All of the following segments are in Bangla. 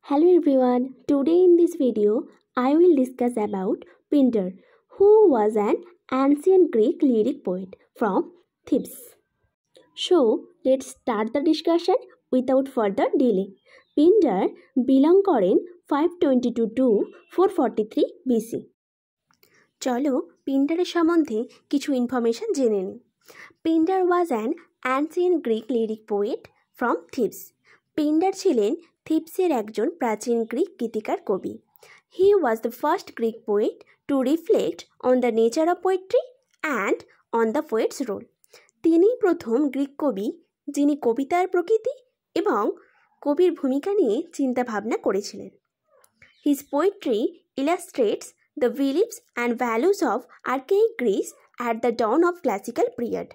Hello everyone, today in this video I will discuss about Pindar, who was an ancient Greek lyric poet from Thebes. So let's start the discussion without further delay. Pindar belong করেন 522 to 443 BC. চলো পিন্ডারের সম্বন্ধে কিছু ইনফরমেশন জেনে নিই। Pindar was an ancient Greek lyric poet from Thebes. Pindar ছিলেন থিবসের একজন প্রাচীন গ্রিক গীতিকার কবি। He was the first Greek poet to reflect on the nature of poetry and on the poet's role. তিনিই প্রথম গ্রিক কবি যিনি কবিতার প্রকৃতি এবং কবির ভূমিকা নিয়ে চিন্তাভাবনা করেছিলেন। His poetry illustrates the beliefs and values of archaic Greece at the dawn of classical period.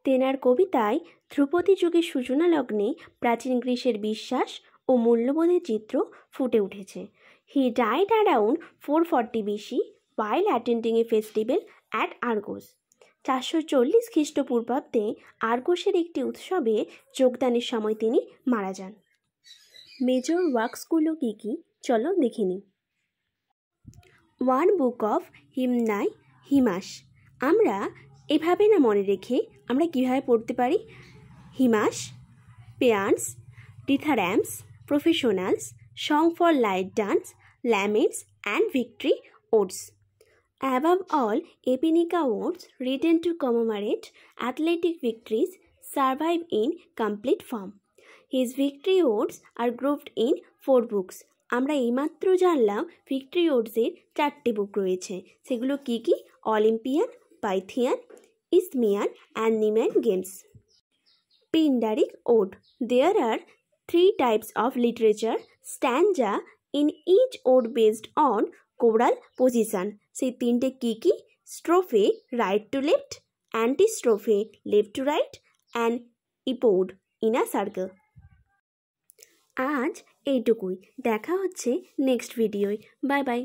তেনার কবিতায় ধ্রুপদী যুগের সূচনা লগ্নে প্রাচীন গ্রিসের বিশ্বাস ও মূল্যবোধের চিত্র ফুটে উঠেছে। He died around 440 BC while attending a festival at Argos. 440 খ্রিস্টপূর্বাব্দে আর্গোসের একটি উৎসবে যোগদানের সময় তিনি মারা যান। মেজর ওয়ার্কসগুলো কী কী চলো দেখে নিই। One book of hymnai hymns. আমরা এভাবে না মনে রেখে আমরা কীভাবে পড়তে পারি? Hymns, paeans, dithyrambs, professionals, song for light dance, laments and victory odes. Above all, Epinica odes written to commemorate athletic victories survive in complete form. His victory odes are grouped in 4 books. আমরা এইমাত্র জানলাম ভিক্টরি ওডসের 4টি বুক রয়েছে। সেগুলো কী কী? Olympian, Pythian, Isthmian and Nemean games. Pindaric ode. There are 3 types of literature, stanza in each ode based on choral position. সেই 3টে কী কী? Strophe right to left, antistrophe left to right and epode in a circle. আজ এইটুকুই, দেখা হচ্ছে নেক্সট ভিডিওয়। Bye bye.